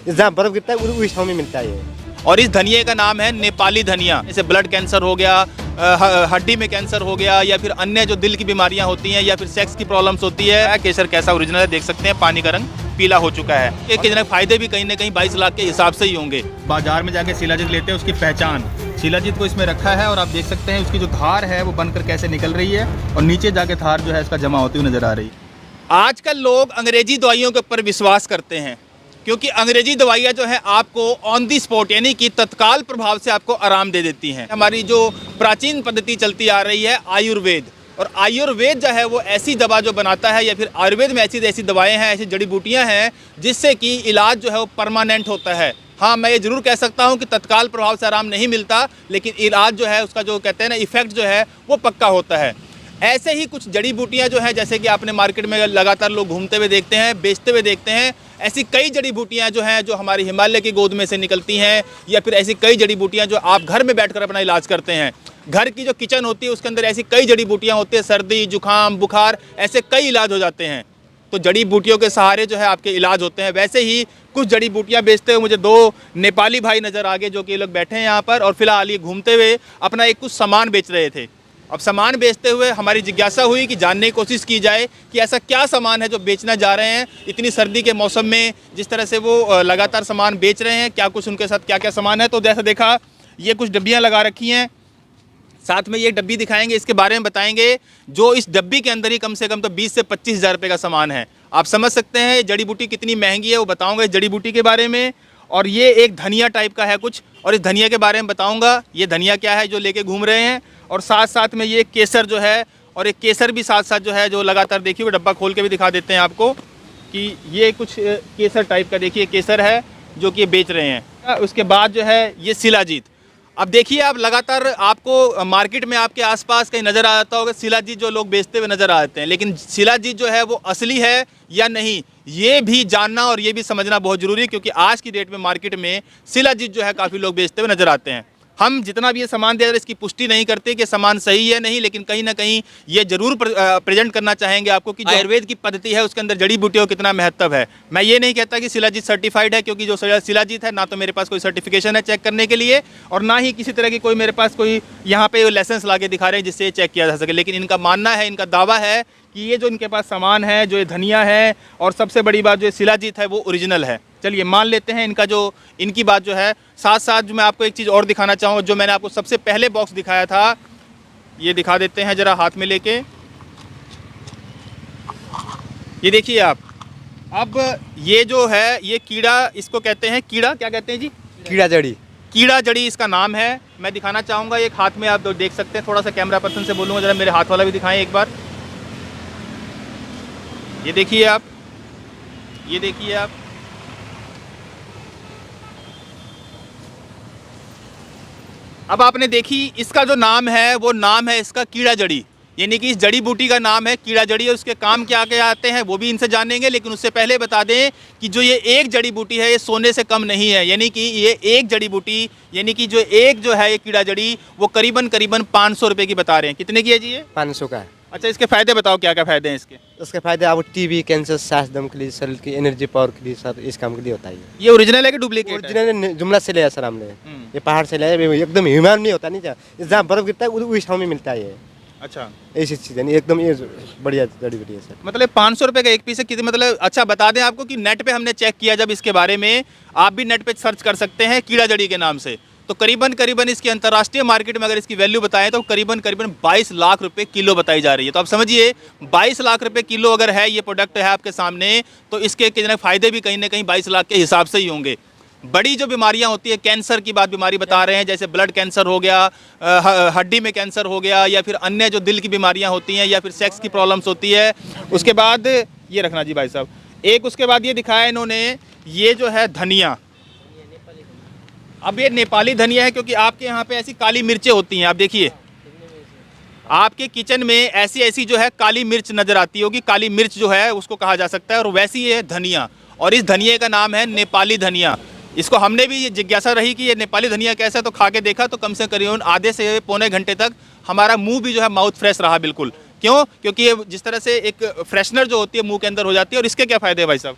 जहाँ बर्फ गिरता है उस ठाव में मिलता है ये। और इस धनिया का नाम है नेपाली धनिया। जैसे ब्लड कैंसर हो गया, हड्डी में कैंसर हो गया, या फिर अन्य जो दिल की बीमारियां होती हैं, या फिर सेक्स की प्रॉब्लम्स होती है। केसर कैसा ओरिजिनल है देख सकते हैं, पानी का रंग पीला हो चुका है। ये कितने फायदे भी कहीं ना कहीं 22 लाख के हिसाब से ही होंगे। बाजार में जाके शिलाजीत लेते हैं, उसकी पहचान शिलाजीत को इसमें रखा है, और आप देख सकते हैं उसकी जो धार है वो बनकर कैसे निकल रही है, और नीचे जाके धार जो है इसका जमा होती हुई नजर आ रही है। आजकल लोग अंग्रेजी दवाइयों के ऊपर विश्वास करते हैं, क्योंकि अंग्रेजी दवाइयाँ जो है आपको ऑन दी स्पॉट यानी कि तत्काल प्रभाव से आपको आराम दे देती हैं। हमारी जो प्राचीन पद्धति चलती आ रही है आयुर्वेद, और आयुर्वेद जो है वो ऐसी दवा जो बनाता है, या फिर आयुर्वेद में ऐसी दवाएं हैं, ऐसी जड़ी बूटियां हैं जिससे कि इलाज जो है वो परमानेंट होता है। हाँ, मैं ये ज़रूर कह सकता हूँ कि तत्काल प्रभाव से आराम नहीं मिलता, लेकिन इलाज जो है उसका जो कहते हैं ना इफ़ेक्ट जो है वो पक्का होता है। ऐसे ही कुछ जड़ी बूटियाँ जो हैं, जैसे कि आपने मार्केट में लगातार लोग घूमते हुए देखते हैं, बेचते हुए देखते हैं, ऐसी कई जड़ी बूटियाँ जो हैं जो हमारी हिमालय की गोद में से निकलती हैं, या फिर ऐसी कई जड़ी बूटियाँ जो आप घर में बैठकर अपना इलाज करते हैं। घर की जो किचन होती है उसके अंदर ऐसी कई जड़ी बूटियाँ होती है, सर्दी जुकाम बुखार ऐसे कई इलाज हो जाते हैं। तो जड़ी बूटियों के सहारे जो है आपके इलाज होते हैं। वैसे ही कुछ जड़ी बूटियाँ बेचते हुए मुझे दो नेपाली भाई नज़र आ गए, जो कि लोग बैठे हैं यहाँ पर, और फिलहाल ये घूमते हुए अपना एक कुछ सामान बेच रहे थे। अब सामान बेचते हुए हमारी जिज्ञासा हुई कि जानने की कोशिश की जाए कि ऐसा क्या सामान है जो बेचना जा रहे हैं इतनी सर्दी के मौसम में, जिस तरह से वो लगातार सामान बेच रहे हैं, क्या कुछ उनके साथ क्या क्या सामान है। तो जैसा देखा ये कुछ डब्बियाँ लगा रखी हैं, साथ में ये डब्बी दिखाएंगे, इसके बारे में बताएंगे। जो इस डब्बी के अंदर ही कम से कम तो 20 से 25 हज़ार रुपये का सामान है। आप समझ सकते हैं जड़ी बूटी कितनी महंगी है, वो बताऊँगा इस जड़ी बूटी के बारे में। और ये एक धनिया टाइप का है कुछ, और इस धनिया के बारे में बताऊँगा ये धनिया क्या है जो लेके घूम रहे हैं। और साथ साथ में ये केसर जो है, और एक केसर भी साथ साथ जो है जो लगातार देखिए, वो डब्बा खोल के भी दिखा देते हैं आपको कि ये कुछ केसर टाइप का देखिए केसर है जो कि ये बेच रहे हैं। उसके बाद जो है ये शिलाजीत। अब देखिए आप लगातार आपको मार्केट में आपके आसपास कहीं नज़र आ जाता होगा शिलाजीत जो लोग बेचते हुए नज़र आते हैं, लेकिन शिलाजीत जो है वो असली है या नहीं ये भी जानना और ये भी समझना बहुत ज़रूरी है, क्योंकि आज की डेट में मार्केट में शिलाजीत जो है काफ़ी लोग बेचते हुए नज़र आते हैं। हम जितना भी ये सामान दे रहे हैं इसकी पुष्टि नहीं करते कि सामान सही है नहीं, लेकिन कहीं ना कहीं ये जरूर प्रेजेंट करना चाहेंगे आपको कि जो आयुर्वेद की पद्धति है उसके अंदर जड़ी बूटियों का कितना महत्व है। मैं ये नहीं कहता कि शिलाजीत सर्टिफाइड है, क्योंकि जो शिलाजीत है ना तो मेरे पास कोई सर्टिफिकेशन है चेक करने के लिए, और ना ही किसी तरह की कोई मेरे पास कोई यहाँ पे लाइसेंस ला के दिखा रहे हैं जिससे ये चेक किया जा सके। लेकिन इनका मानना है, इनका दावा है कि ये जो इनके पास सामान है, जो ये धनिया है, और सबसे बड़ी बात जो शिलाजीत है वो ओरिजिनल है। चलिए मान लेते हैं इनकी बात जो है। साथ साथ जो मैं आपको एक चीज़ और दिखाना चाहूँ, जो मैंने आपको सबसे पहले बॉक्स दिखाया था, ये दिखा देते हैं ज़रा हाथ में लेके। ये देखिए आप, अब ये जो है ये कीड़ा, इसको कहते हैं कीड़ा, क्या कहते हैं जी? कीड़ा जड़ी। कीड़ा जड़ी इसका नाम है। मैं दिखाना चाहूँगा, एक हाथ में आप देख सकते हैं। थोड़ा सा कैमरा पर्सन से बोलूँगा ज़रा मेरे हाथ वाला भी दिखाएं एक बार। ये देखिए आप, ये देखिए आप, अब आपने देखी इसका जो नाम है वो नाम है इसका कीड़ा जड़ी, यानी कि इस जड़ी बूटी का नाम है कीड़ा जड़ी। और उसके काम क्या क्या आते हैं वो भी इनसे जानेंगे, लेकिन उससे पहले बता दें कि जो ये एक जड़ी बूटी है ये सोने से कम नहीं है। यानी कि ये एक जड़ी बूटी, यानी कि जो है ये कीड़ा जड़ी वो करीबन 500 रुपये की बता रहे हैं। कितने की है जी ये? 500 का है। अच्छा, इसके फ़ायदे बताओ, क्या क्या फ़ायदे हैं इसके? उसके फायदे आपको टीबी कैंसर सांस दम के लिए, शरीर की एनर्जी पावर के लिए, सर इस काम के लिए होता है। ये ओरिजिनल है कि डुप्लीकेट? ओरिजिनल जुमला से लिया सर हमने, ये पहाड़ से लिया, एकदम ह्यूमन नहीं होता, नहीं जहाँ बर्फ गिरता है उस ठाव में मिलता है ये। अच्छा, ऐसी चीज़ है एकदम ये बढ़िया जड़ी बूटी है सर। मतलब 500 रुपये का एक पीस है कितने, मतलब अच्छा बता दें आपको कि नेट पे हमने चेक किया जब इसके बारे में, आप भी नेट पे सर्च कर सकते हैं कीड़ा जड़ी के नाम से, तो करीबन इसकी अंतर्राष्ट्रीय मार्केट में अगर इसकी वैल्यू बताएं तो करीबन 22 लाख रुपए किलो बताई जा रही है। तो आप समझिए 22 लाख रुपए किलो अगर है ये प्रोडक्ट है आपके सामने, तो इसके कितने फ़ायदे भी कहीं ना कहीं 22 लाख के हिसाब से ही होंगे। बड़ी जो बीमारियां होती है, कैंसर की बात बीमारी बता रहे हैं, जैसे ब्लड कैंसर हो गया, हड्डी में कैंसर हो गया, या फिर अन्य जो दिल की बीमारियां होती हैं, या फिर सेक्स की प्रॉब्लम्स होती है। उसके बाद ये रखना जी भाई साहब, एक उसके बाद ये दिखाया इन्होंने, ये जो है धनिया। अब ये नेपाली धनिया है, क्योंकि आपके यहाँ पे ऐसी काली मिर्चें होती हैं। आप देखिए आपके किचन में ऐसी जो है काली मिर्च नज़र आती होगी, काली मिर्च जो है उसको कहा जा सकता है, और वैसी है धनिया। और इस धनिया का नाम है नेपाली धनिया। इसको हमने भी ये जिज्ञासा रही कि ये नेपाली धनिया कैसा है, तो खा के देखा तो कम से करीब आधे से पौने घंटे तक हमारा मुंह भी जो है माउथ फ्रेश रहा बिल्कुल। क्यों? क्योंकि ये जिस तरह से एक फ्रेशनर जो होती है मुंह के अंदर हो जाती है। और इसके क्या फ़ायदे हैं भाई साहब?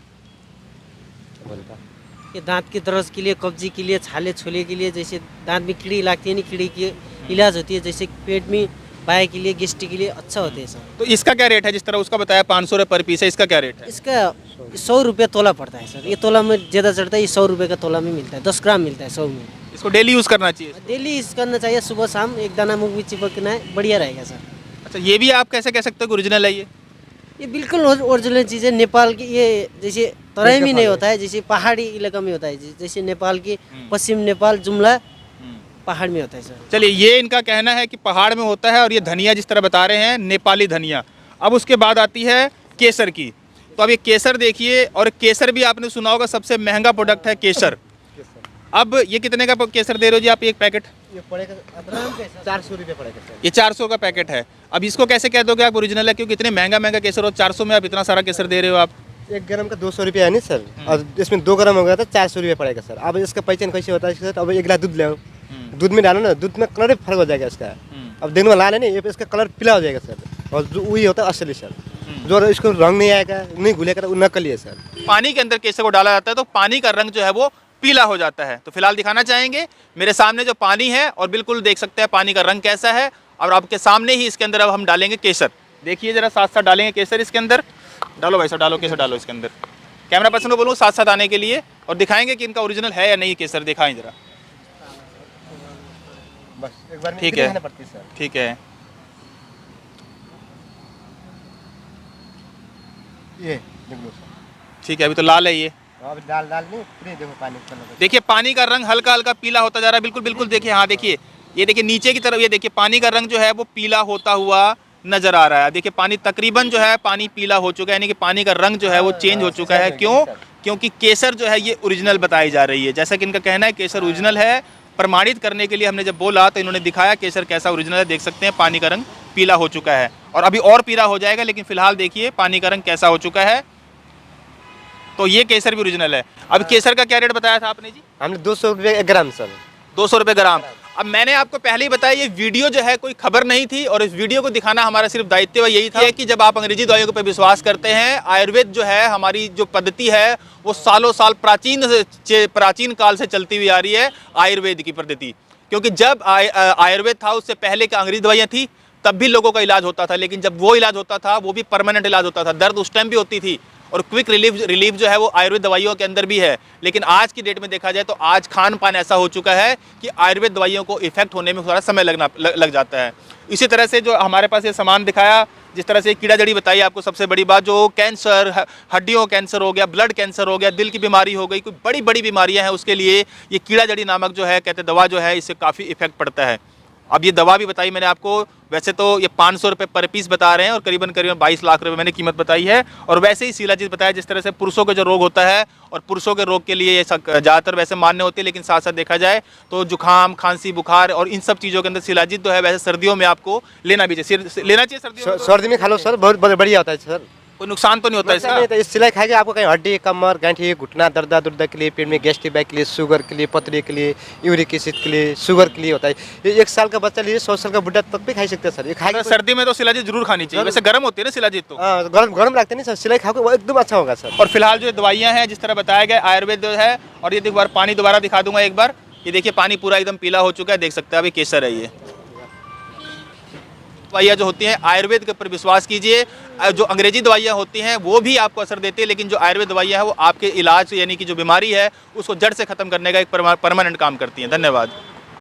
ये दांत के दर्द के लिए, कब्जी के लिए, छाले छोले के लिए, जैसे दांत में कीड़ी लगती है नहीं, कीड़ी की इलाज होती है, जैसे पेट में बाय के लिए, गेस्ट्रिक के लिए अच्छा होते हैं सर। तो इसका क्या रेट है? जिस तरह उसका बताया 500 रुपये पर पीस है, इसका क्या रेट है? इसका 100 रुपये तोला पड़ता है सर। ये तोला में ज़्यादा चढ़ता है, ये 100 रुपये का तोला में मिलता है, 10 ग्राम मिलता है 100 में। इसको डेली यूज़ करना चाहिए। डेली यूज़ करना चाहिए, सुबह शाम एक दाना मूंग भी चिपकना है, बढ़िया रहेगा सर। अच्छा, ये भी आप कैसे कह सकते हो कि ओरिजिनल है ये बिल्कुल ओरिजिनल चीज़ है। नेपाल की ये जैसे तराई में नहीं होता है, जैसे पहाड़ी इलाका में होता है, जैसे नेपाल की पश्चिम नेपाल जुमला पहाड़ में होता है सर। चलिए, ये इनका कहना है कि पहाड़ में होता है, और ये धनिया जिस तरह बता रहे हैं नेपाली धनिया। अब उसके बाद आती है केसर की। तो अब ये केसर देखिए, और केसर भी आपने सुना होगा सबसे महंगा प्रोडक्ट है केसर। अब ये कितने का केसर दे रहे हो जी आप एक पैकेट? ये पड़ेगा 400 रुपये पड़ेगा सर। ये 400 का पैकेट है। अब इसको कैसे कह दोगे आप ओरिजिनल है, क्योंकि इतने महंगा केसर हो, 400 में आप इतना सारा केसर दे रहे हो आप? 1 ग्राम का 200 रुपया है नहीं सर, और इसमें 2 ग्राम होगा तो 400 रुपये पड़ेगा सर। अब इसका पहचान कैसे होता है सर? अब 1 गिलास दूध ले आओ, दूध में डालो ना, दूध में कलर ही फर्क हो जाएगा इसका। अब देखने में लाल है नहीं, इसका कलर पीला हो जाएगा सर, और जो वही होता है असली सर। जो इसको रंग नहीं आएगा, नहीं घुलेगा, वो नकली है सर। पानी के अंदर केसर को डाला जाता है तो पानी का रंग जो है वो पीला हो जाता है। तो फिलहाल दिखाना चाहेंगे मेरे सामने जो पानी है, और बिल्कुल देख सकते हैं पानी का रंग कैसा है। और आपके सामने ही इसके अंदर अब हम डालेंगे केसर। देखिए जरा, साथ साथ डालेंगे केसर इसके अंदर। डालो भाई साहब, डालो केसर, डालो इसके अंदर। कैमरा पर्सन को बोलूँ साथ साथ आने के लिए, और दिखाएंगे कि इनका ओरिजिनल है या नहीं केसर। दिखाएं जरा। बस एक बार में ठीक इतनी है, रहना पड़ती सर। ठीक है। ये देख लो सर। ठीक है, अभी तो लाल है ये। अब डाल नहीं, पूरे देखो पानी कलर। देखिए पानी का रंग हल्का हल्का पीला होता जा रहा है। बिल्कुल बिल्कुल देखिए, हाँ देखिए, ये देखिए नीचे की तरफ, ये देखिए पानी का रंग जो है वो पीला होता हुआ नजर आ रहा है। देखिए पानी तकरीबन जो है पानी पीला हो चुका है, यानी कि पानी का रंग जो है वो चेंज हो चुका है। क्यों? क्योंकि केसर जो है ये ओरिजिनल बताई जा रही है। जैसा कि इनका कहना है केसर ओरिजिनल है। प्रमाणित करने के लिए हमने जब बोला तो इन्होंने दिखाया केसर कैसा ओरिजिनल है। देख सकते हैं पानी का रंग पीला हो चुका है, और अभी और पीला हो जाएगा, लेकिन फिलहाल देखिए पानी का रंग कैसा हो चुका है। तो ये केसर भी ओरिजिनल है। अब केसर का क्या रेट बताया था आपने जी? हमने 200 रुपये 1 ग्राम सर। 200 रुपये ग्राम। अब मैंने आपको पहले ही बताया ये वीडियो जो है कोई खबर नहीं थी, और इस वीडियो को दिखाना हमारा सिर्फ दायित्व यही था कि जब आप अंग्रेजी दवाइयों पर विश्वास करते हैं, आयुर्वेद जो है हमारी जो पद्धति है वो सालों साल प्राचीन काल से चलती हुई आ रही है, आयुर्वेद की पद्धति। क्योंकि जब आयुर्वेद था उससे पहले क्या अंग्रेजी दवाइयाँ थी, तब भी लोगों का इलाज होता था, लेकिन जब वो इलाज होता था वो भी परमानेंट इलाज होता था। दर्द उस टाइम भी होती थी, और क्विक रिलीफ जो है वो आयुर्वेद दवाइयों के अंदर भी है। लेकिन आज की डेट में देखा जाए तो आज खान पान ऐसा हो चुका है कि आयुर्वेद दवाइयों को इफेक्ट होने में थोड़ा समय लग जाता है। इसी तरह से जो हमारे पास ये सामान दिखाया, जिस तरह से कीड़ा जड़ी बताई आपको, सबसे बड़ी बात जो कैंसर, हड्डियों कैंसर हो गया, ब्लड कैंसर हो गया, दिल की बीमारी हो गई, कोई बड़ी बड़ी बीमारियां हैं, उसके लिए ये कीड़ा जड़ी नामक जो है कहते दवा जो है इससे काफ़ी इफेक्ट पड़ता है। अब ये दवा भी बताई मैंने आपको, वैसे तो ये 500 रुपये पर पीस बता रहे हैं, और करीबन 22 लाख रुपए मैंने कीमत बताई है। और वैसे ही शिलाजीत बताया, जिस तरह से पुरुषों का जो रोग होता है, और पुरुषों के रोग के लिए ये ज़्यादातर वैसे मान्य होती है, लेकिन साथ साथ देखा जाए तो जुकाम, खांसी, बुखार और इन सब चीज़ों के अंदर शिलाजीत जो है वैसे सर्दियों में आपको लेना भी चाहिए। लेना चाहिए सर्दियों में? सर्दी में खा लो सर, बहुत बढ़िया होता है सर। कोई नुकसान तो नहीं होता इसका? नहीं, तो इस सिलाई खाएंगे आपको कहीं हड्डी, कमर, गांठी, घुटना दर्द के लिए, पेट में गैस्ट्रिक के लिए, शुगर के लिए, पथरी के लिए, यूरिक एसिड के लिए, शुगर के लिए होता है। ये 1 साल का बच्चा लिए 100 साल का बुढ़ा तक भी खा सकते हैं सर। ये खाएंगे सर्दी में तो शिलाजीत जरूर खानी चाहिए। वैसे गर्म होती है ना शिलाजीत तो? हाँ, गरम लगते नहीं सर, सिलाई खाओगे वो एकदम अच्छा होगा सर। और फिलहाल जो दवाइयाँ हैं जिस तरह बताया गया आयुर्वेद जो है, और ये एक बार पानी दोबारा दिखा दूंगा एक बार। ये देखिए पानी पूरा एकदम पीला हो चुका है, देख सकते हैं। अभी केसर है ये। दवाइयाँ जो होती हैं आयुर्वेद के ऊपर विश्वास कीजिए। जो अंग्रेजी दवाइयाँ होती हैं वो भी आपको असर देती है, लेकिन जो आयुर्वेद दवाइयाँ हैं वो आपके इलाज यानी कि जो बीमारी है उसको जड़ से खत्म करने का एक परमानेंट काम करती हैं। धन्यवाद।